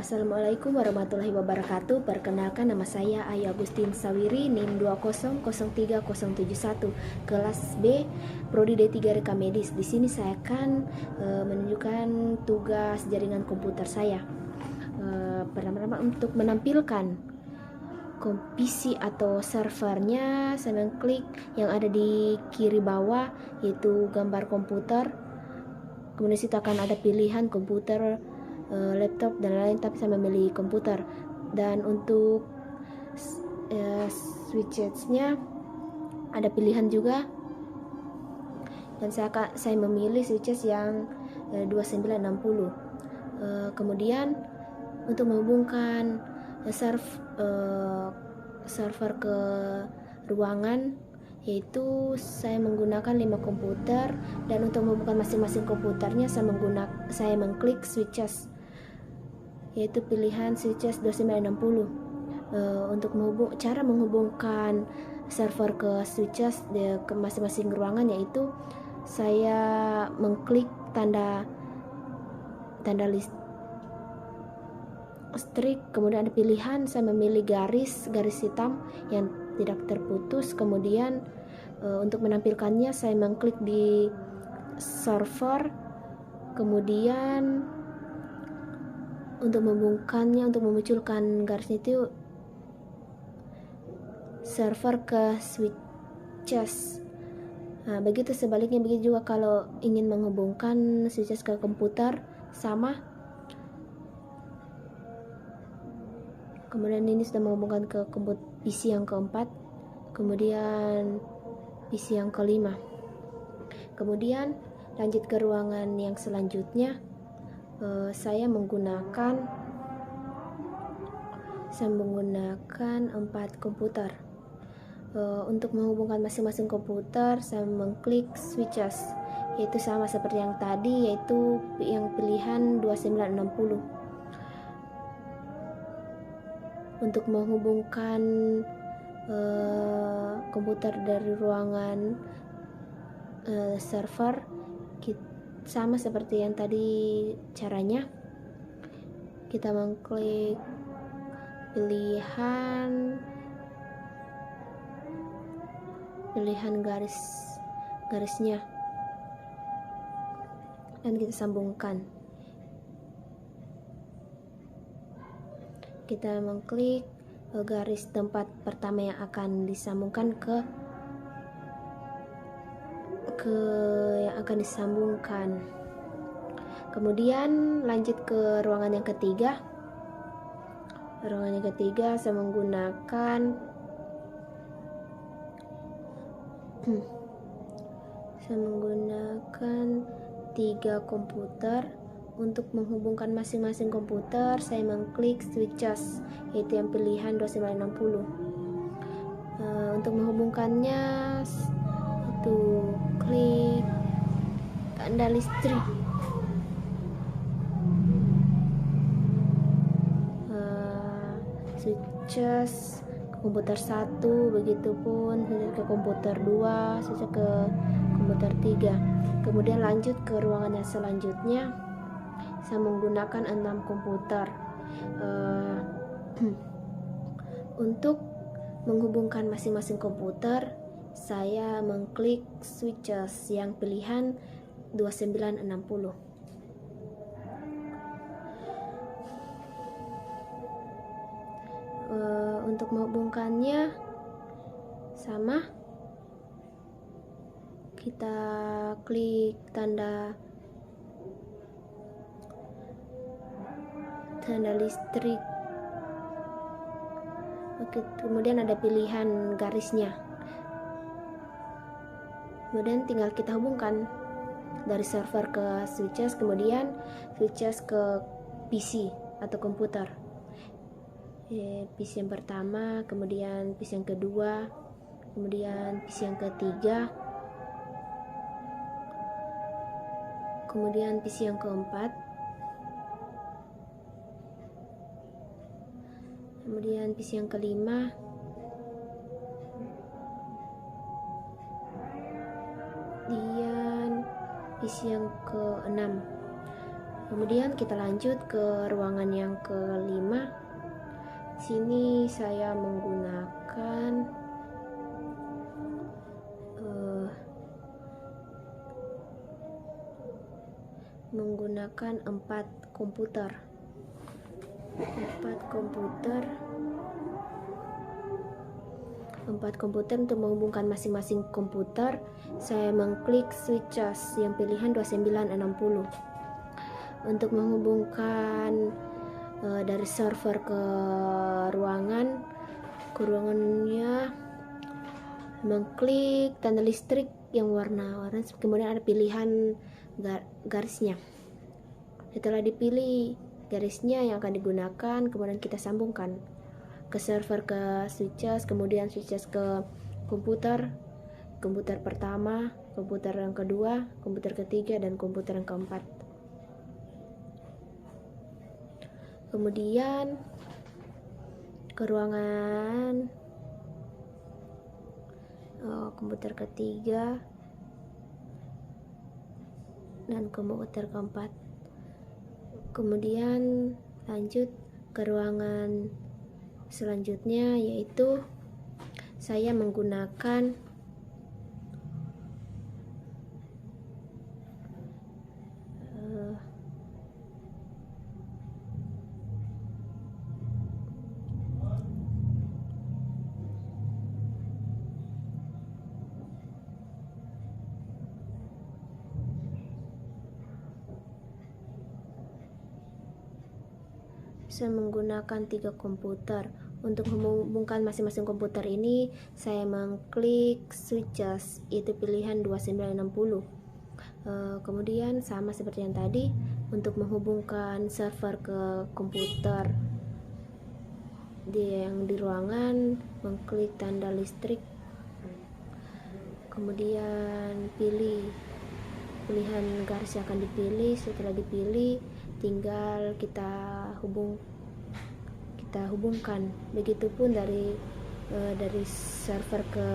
Assalamualaikum warahmatullahi wabarakatuh. Perkenalkan, nama saya Ayu Agustin Sawiri, NIM 2003071, kelas B, Prodi D3 Reka Medis. Di sini saya akan menunjukkan tugas jaringan komputer saya. Pertama-tama untuk menampilkan PC atau servernya, saya mengklik yang ada di kiri bawah, yaitu gambar komputer. Kemudian situ akan ada pilihan komputer, laptop dan lain, tapi saya memilih komputer. Dan untuk switches-nya ada pilihan juga, dan saya memilih switches yang 2960. Kemudian untuk menghubungkan server ke ruangan, yaitu saya menggunakan 5 komputer, dan untuk menghubungkan masing-masing komputernya saya mengklik switches, yaitu pilihan switches 2960. Untuk cara menghubungkan server ke switches ke masing-masing ruangan, yaitu saya mengklik tanda listrik, kemudian ada pilihan, saya memilih garis hitam yang tidak terputus. Kemudian untuk menampilkannya saya mengklik di server, kemudian untuk menghubungkannya, untuk memunculkan garisnya itu server ke switches. Nah, begitu sebaliknya, begitu juga kalau ingin menghubungkan switches ke komputer, sama. Kemudian ini sudah menghubungkan ke PC yang keempat, kemudian PC yang kelima. Kemudian lanjut ke ruangan yang selanjutnya. Saya menggunakan 4 komputer. Untuk menghubungkan masing-masing komputer, saya mengklik switches, yaitu sama seperti yang tadi, yaitu yang pilihan 2960. Untuk menghubungkan komputer dari ruangan server, sama seperti yang tadi caranya. Kita mengklik pilihan garisnya, dan kita sambungkan. Kita mengklik garis tempat pertama yang akan disambungkan yang akan disambungkan. Kemudian lanjut ke ruangan yang ketiga. Ruangan yang ketiga saya menggunakan saya menggunakan 3 komputer. Untuk menghubungkan masing-masing komputer, saya mengklik switches, yaitu yang pilihan 2960. Untuk menghubungkannya, itu klik tanda listrik. Switches komputer 1, begitupun ke komputer 2, switch ke komputer 3. Kemudian lanjut ke ruangan yang selanjutnya. Saya menggunakan 6 komputer. Untuk menghubungkan masing-masing komputer, saya mengklik switches yang pilihan 2960. Untuk menghubungkannya sama, kita klik tanda listrik. Oke, kemudian ada pilihan garisnya, kemudian tinggal kita hubungkan dari server ke switches, kemudian switches ke PC atau komputer. PC yang pertama, kemudian PC yang kedua, kemudian PC yang ketiga, kemudian PC yang keempat, kemudian PC yang kelima, kemudian PC yang keenam. Kemudian kita lanjut ke ruangan yang kelima. Sini saya menggunakan 4 komputer. 4 komputer untuk menghubungkan masing-masing komputer. Saya mengklik switches yang pilihan 2960. Untuk menghubungkan dari server ke ruangannya mengklik tanda listrik yang warna orange, kemudian ada pilihan garisnya. Setelah dipilih garisnya yang akan digunakan, kemudian kita sambungkan ke server, ke switches, kemudian switches ke komputer pertama, komputer yang kedua, komputer ketiga, dan komputer yang keempat. Kemudian ke ruangan komputer ketiga dan komputer keempat. Kemudian lanjut ke ruangan selanjutnya, yaitu saya menggunakan saya menggunakan 3 komputer. Untuk menghubungkan masing-masing komputer ini, saya mengklik switches, itu pilihan 2960. Kemudian sama seperti yang tadi, untuk menghubungkan server ke komputer yang di ruangan, mengklik tanda listrik, kemudian pilih pilihan garis yang akan dipilih. Setelah dipilih, tinggal kita hubungkan. Begitupun dari server ke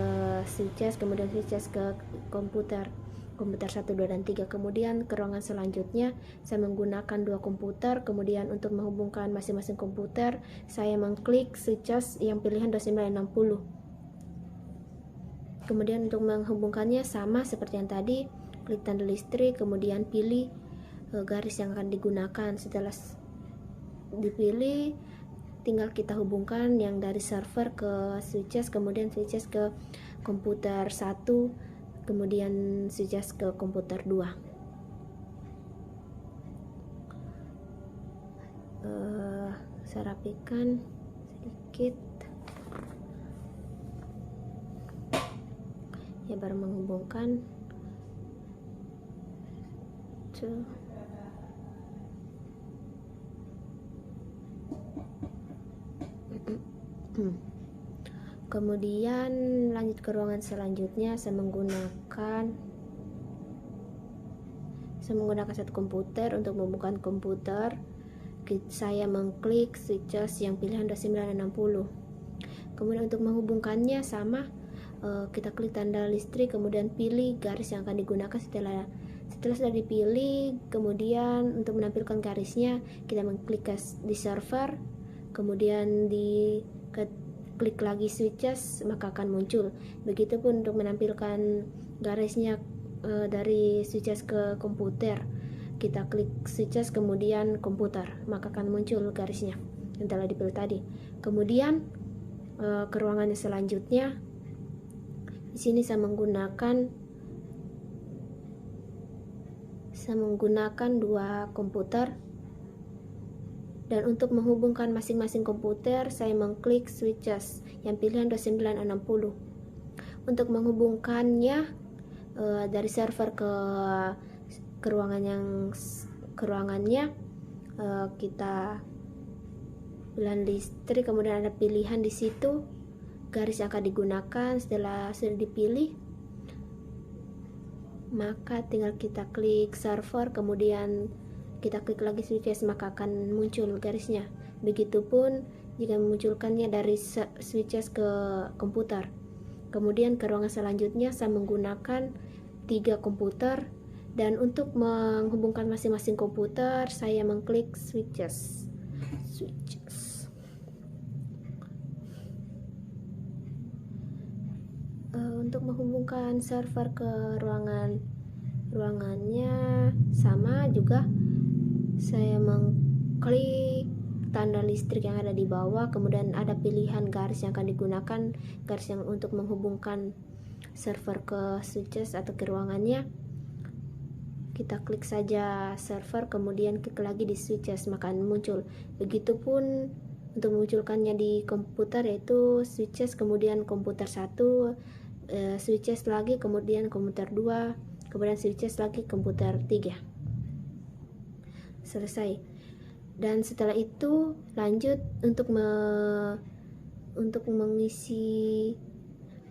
switches, kemudian switches ke komputer 1, 2, dan 3. Kemudian ke ruangan selanjutnya saya menggunakan 2 komputer. Kemudian untuk menghubungkan masing-masing komputer, saya mengklik switches yang pilihan 2960. Kemudian untuk menghubungkannya sama seperti yang tadi, klik tanda listrik, kemudian pilih garis yang akan digunakan. Setelah dipilih, tinggal kita hubungkan yang dari server ke switches, kemudian switches ke komputer 1, kemudian switches ke komputer 2. Saya rapikan sedikit ya, baru menghubungkan. Kemudian lanjut ke ruangan selanjutnya, saya menggunakan 1 komputer. Untuk membuka komputer, saya mengklik switches yang pilihan 2960. Kemudian untuk menghubungkannya sama, kita klik tanda listrik, kemudian pilih garis yang akan digunakan. Setelah sudah dipilih, kemudian untuk menampilkan garisnya, kita mengklik di server, kemudian klik lagi switches, maka akan muncul. Begitupun untuk menampilkan garisnya dari switches ke komputer, kita klik switches kemudian komputer, maka akan muncul garisnya yang telah dipilih tadi. Kemudian ke ruangan selanjutnya, di sini saya menggunakan 2 komputer. Dan untuk menghubungkan masing-masing komputer, saya mengklik switches yang pilihan 2960. Untuk menghubungkannya dari server ke ruangannya, kita pilihan listrik, kemudian ada pilihan di situ garis yang akan digunakan. Setelah sudah dipilih, maka tinggal kita klik server, kemudian kita klik lagi switches, maka akan muncul garisnya. Begitupun jika memunculkannya dari switches ke komputer. Kemudian ke ruangan selanjutnya, saya menggunakan 3 komputer. Dan untuk menghubungkan masing-masing komputer, saya mengklik switches. Untuk menghubungkan server ke ruangannya sama juga, saya mengklik tanda listrik yang ada di bawah, kemudian ada pilihan garis yang akan digunakan, garis yang untuk menghubungkan server ke switches atau ke ruangannya. Kita klik saja server, kemudian klik lagi di switches, maka muncul. Begitupun untuk memunculkannya di komputer, yaitu switches kemudian komputer 1, switches lagi kemudian komputer 2, kemudian switches lagi komputer 3. Selesai. Dan setelah itu lanjut untuk mengisi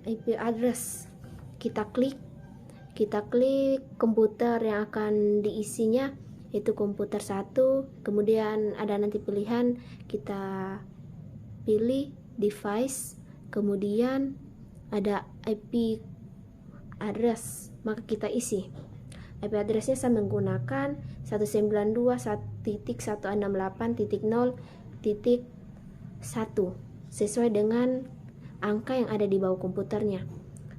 IP address. Kita klik komputer yang akan diisinya, yaitu komputer 1, kemudian ada nanti pilihan, kita pilih device, kemudian ada IP address, maka kita isi. IP addressnya saya menggunakan 192.168.0.1 sesuai dengan angka yang ada di bawah komputernya.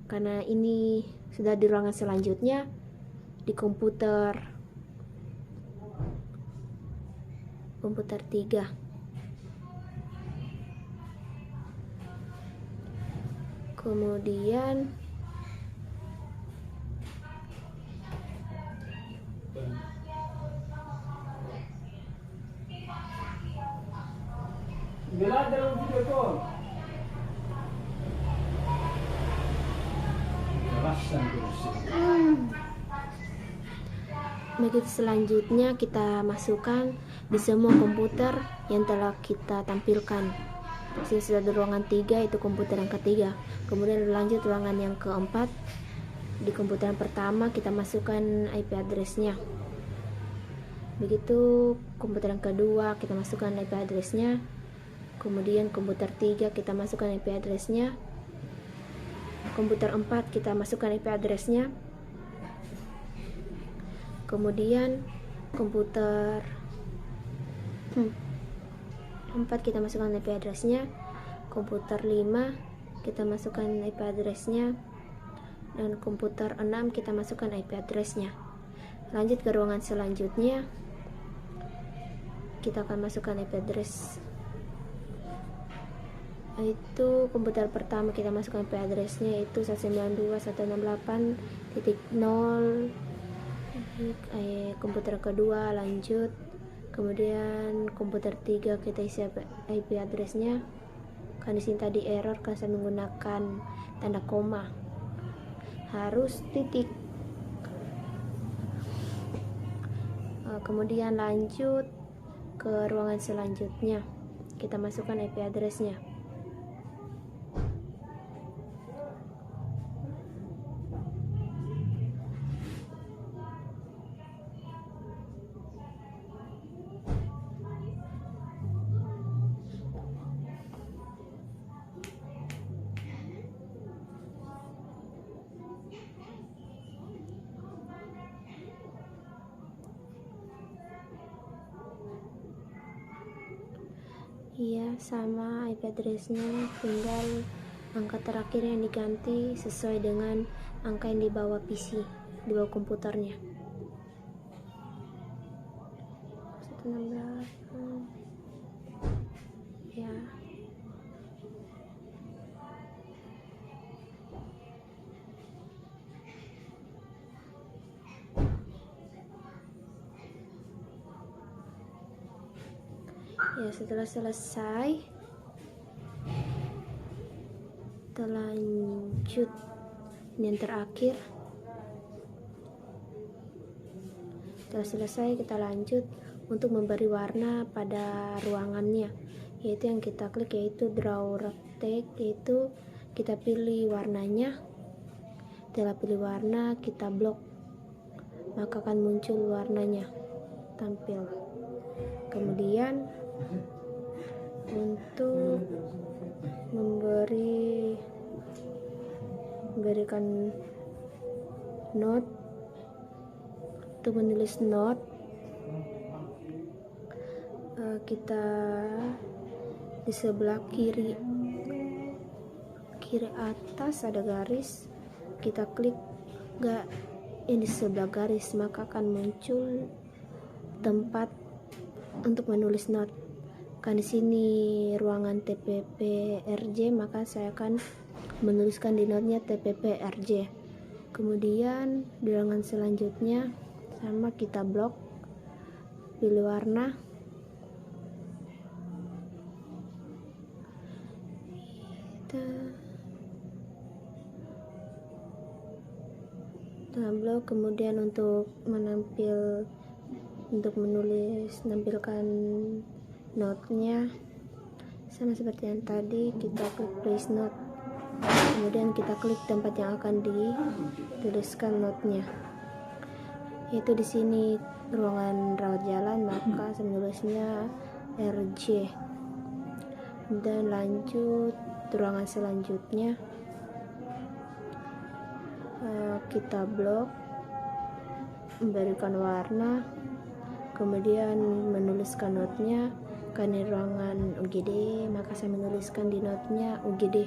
Karena ini sudah di ruangan selanjutnya, di komputer 3. Kemudian begitu selanjutnya kita masukkan di semua komputer yang telah kita tampilkan. Jadi sudah di ruangan 3, itu komputer yang ketiga. Kemudian lanjut ruangan yang keempat. Di komputer yang pertama kita masukkan IP addressnya. Begitu komputer yang kedua kita masukkan IP addressnya. Kemudian komputer 3 kita masukkan IP addressnya. Komputer 4 kita masukkan IP addressnya. Kemudian komputer 4 kita masukkan IP addressnya. Komputer 5 kita masukkan IP addressnya, dan komputer 6 kita masukkan IP addressnya. Lanjut ke ruangan selanjutnya, kita akan masukkan IP address, itu komputer pertama kita masukkan IP addressnya yaitu 192.168.0. Komputer kedua lanjut, kemudian komputer 3 kita isi IP addressnya. Kan di sini tadi error karena saya menggunakan tanda koma, harus titik. Kemudian lanjut ke ruangan selanjutnya, kita masukkan IP addressnya. Iya, sama IP addressnya, tinggal angka terakhir yang diganti sesuai dengan angka yang dibawa PC, dibawa komputernya. 168 ya. Ya, setelah selesai, kita lanjut yang terakhir. Setelah selesai, kita lanjut untuk memberi warna pada ruangannya, yaitu yang kita klik yaitu draw rectangle, yaitu kita pilih warnanya. Setelah pilih warna, kita blok, maka akan muncul warnanya tampil. Kemudian untuk memberikan note, untuk menulis note, kita di sebelah kiri atas ada garis, kita klik yang di sebelah garis, maka akan muncul tempat untuk menulis note. Kan di sini ruangan TPP-RJ, maka saya akan menuliskan di notenya TPP-RJ. Kemudian di ruangan selanjutnya sama, kita blok, pilih warna, kita blok. Kemudian untuk menampilkan note-nya sama seperti yang tadi, kita klik place note, kemudian kita klik tempat yang akan dituliskan note-nya, yaitu di sini ruangan rawat jalan, maka saya menulisnya RJ. Dan lanjut ruangan selanjutnya, kita blok, memberikan warna, kemudian menuliskan note-nya. Karena ruangan UGD, maka saya menuliskan di note-nya UGD.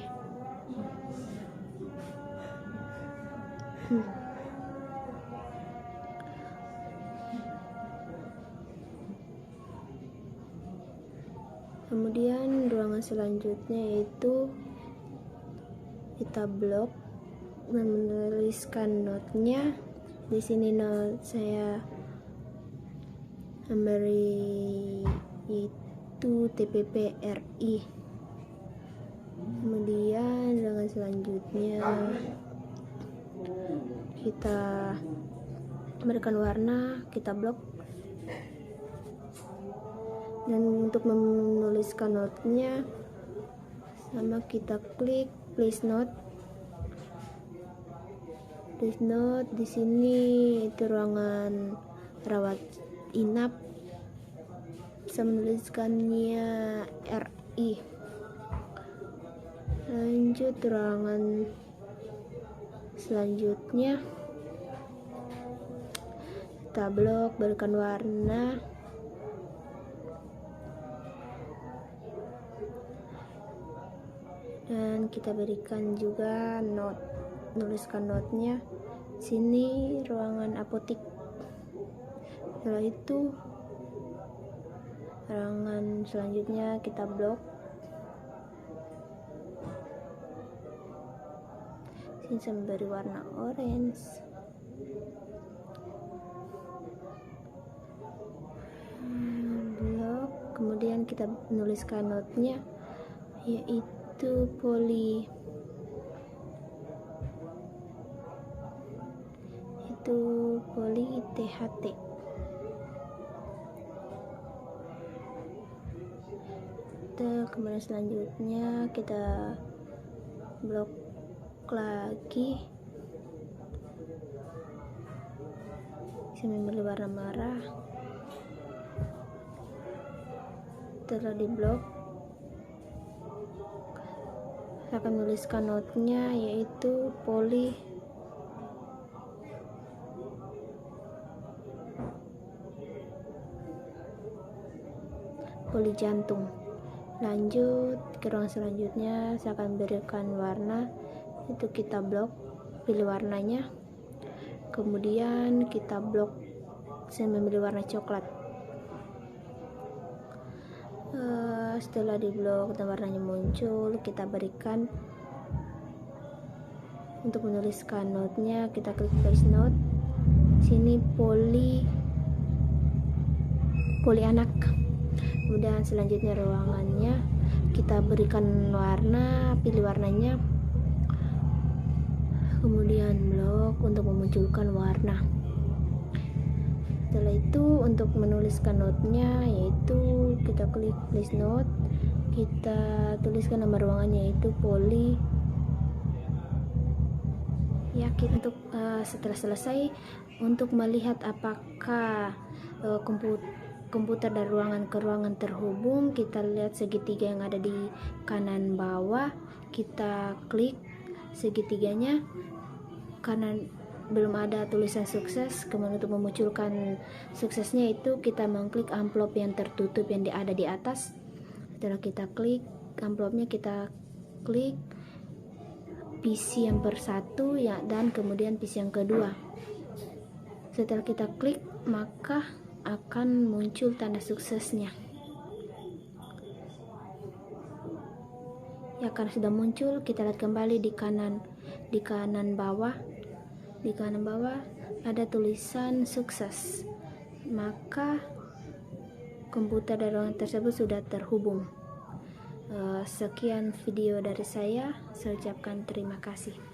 Kemudian ruangan selanjutnya yaitu kita blok dan menuliskan note-nya. Di sini note saya memberi itu TPP-RI. Kemudian ruangan selanjutnya kita berikan warna, kita blok, dan untuk menuliskan note-nya sama, kita klik place note. Place note di sini itu ruangan rawat inap, bisa menuliskannya RI. Lanjut ruangan selanjutnya, kita blok, berikan warna, dan kita berikan juga note, tuliskan note-nya. Sini ruangan apotik. Setelah itu ruangan selanjutnya kita blok, sini saya memberi warna orange. Blok, kemudian kita menuliskan note-nya yaitu poli, THT. Kemudian selanjutnya kita blok lagi, saya memilih warna merah. Setelah di blok, saya akan menuliskan note-nya yaitu poli jantung. Lanjut ke ruangan selanjutnya, saya akan berikan warna, itu kita blok, pilih warnanya, kemudian kita blok, saya memilih warna coklat. Setelah di blok dan warnanya muncul, kita berikan untuk menuliskan note-nya, kita klik place note. Sini poli anak. Kemudian selanjutnya ruangannya kita berikan warna, pilih warnanya, kemudian blok untuk memunculkan warna. Setelah itu untuk menuliskan note-nya yaitu kita klik place note, kita tuliskan nama ruangannya yaitu poli yakin. Untuk setelah selesai, untuk melihat apakah komputer dari ruangan ke ruangan terhubung, kita lihat segitiga yang ada di kanan bawah, kita klik segitiganya, kanan belum ada tulisan sukses, kemudian untuk memunculkan suksesnya itu kita mengklik amplop yang tertutup yang ada di atas. Setelah kita klik amplopnya, kita klik PC yang bersatu ya, dan kemudian PC yang kedua. Setelah kita klik, maka akan muncul tanda suksesnya. Ya, karena sudah muncul, kita lihat kembali di kanan bawah. Di kanan bawah ada tulisan sukses. Maka komputer dari ruangan tersebut sudah terhubung. Sekian video dari saya ucapkan terima kasih.